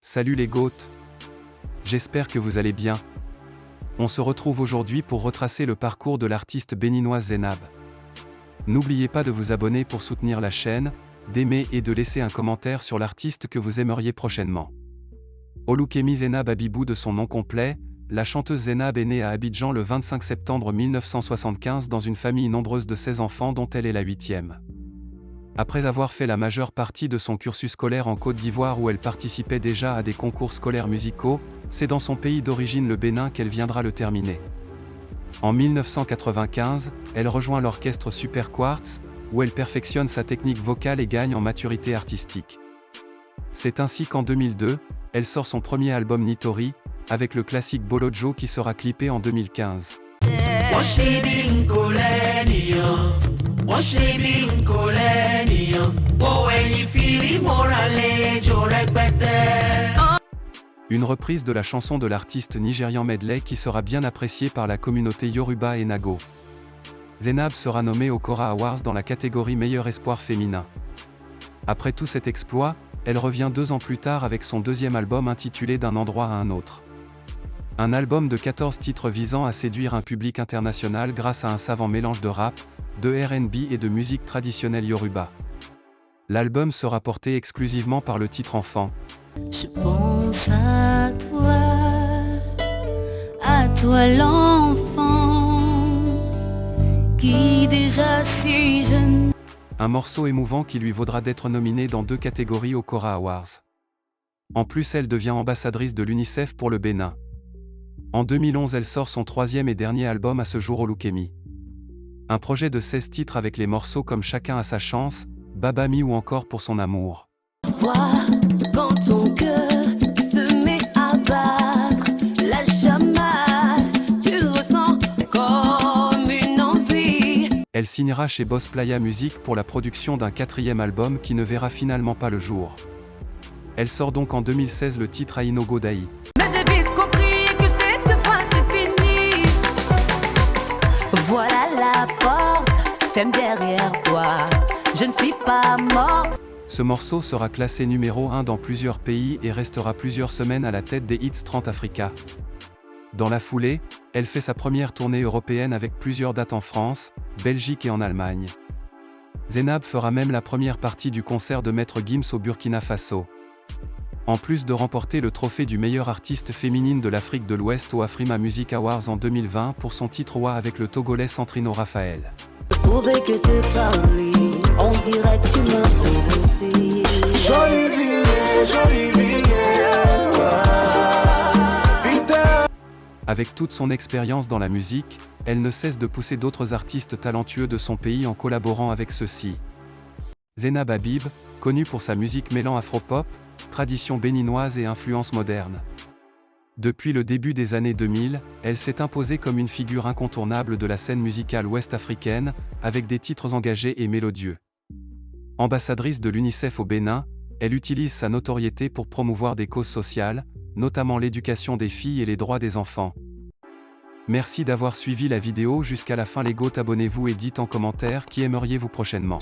Salut les goats. J'espère que vous allez bien. On se retrouve aujourd'hui pour retracer le parcours de l'artiste béninoise Zénab. N'oubliez pas de vous abonner pour soutenir la chaîne, d'aimer et de laisser un commentaire sur l'artiste que vous aimeriez prochainement. Olukemi Zénab Abibou de son nom complet, la chanteuse Zénab est née à Abidjan le 25 septembre 1975 dans une famille nombreuse de 16 enfants dont elle est la 8e. Après avoir fait la majeure partie de son cursus scolaire en Côte d'Ivoire où elle participait déjà à des concours scolaires musicaux, c'est dans son pays d'origine le Bénin qu'elle viendra le terminer. En 1995, elle rejoint l'orchestre Super Quartz, où elle perfectionne sa technique vocale et gagne en maturité artistique. C'est ainsi qu'en 2002, elle sort son premier album Nitori, avec le classique Bolojo qui sera clippé en 2015. Une reprise de la chanson de l'artiste nigérian Medley qui sera bien appréciée par la communauté Yoruba et Nago. Zénab sera nommée aux Kora Awards dans la catégorie Meilleur espoir féminin. Après tout cet exploit, elle revient 2 ans plus tard avec son deuxième album intitulé D'un endroit à un autre. Un album de 14 titres visant à séduire un public international grâce à un savant mélange de rap, de R&B et de musique traditionnelle Yoruba. L'album sera porté exclusivement par le titre enfant. Je pense à toi l'enfant, qui déjà si jeune. Un morceau émouvant qui lui vaudra d'être nominée dans 2 catégories aux Kora Awards. En plus, elle devient ambassadrice de l'UNICEF pour le Bénin. En 2011, elle sort son 3e et dernier album à ce jour, Olukemi. Un projet de 16 titres avec les morceaux comme Chacun a sa chance, Babami ou encore Pour son amour. Vois quand ton cœur se met à battre, la chamade, tu ressens comme une envie. Elle signera chez Boss Playa Music pour la production d'un 4e album qui ne verra finalement pas le jour. Elle sort donc en 2016 le titre Ainogo Dai. Mais j'ai vite compris que cette fois c'est fini. Voilà la porte, ferme derrière toi. Je ne suis pas morte. Ce morceau sera classé numéro 1 dans plusieurs pays et restera plusieurs semaines à la tête des Hits 30 Africa. Dans la foulée, elle fait sa première tournée européenne avec plusieurs dates en France, Belgique et en Allemagne. Zénab fera même la première partie du concert de Maître Gims au Burkina Faso. En plus de remporter le trophée du meilleur artiste féminine de l'Afrique de l'Ouest au Afrima Music Awards en 2020 pour son titre Wa avec le Togolais Sandrino Raphaël. Je pourrais que te parler, on dirait que tu m'as provoqué. Jolie vie, Avec toute son expérience dans la musique, elle ne cesse de pousser d'autres artistes talentueux de son pays en collaborant avec ceux-ci. Zénab Habib, connue pour sa musique mêlant afropop, tradition béninoise et influence moderne. Depuis le début des années 2000, elle s'est imposée comme une figure incontournable de la scène musicale ouest-africaine, avec des titres engagés et mélodieux. Ambassadrice de l'UNICEF au Bénin, elle utilise sa notoriété pour promouvoir des causes sociales, notamment l'éducation des filles et les droits des enfants. Merci d'avoir suivi la vidéo jusqu'à la fin les goats, abonnez-vous et dites en commentaire qui aimeriez-vous prochainement.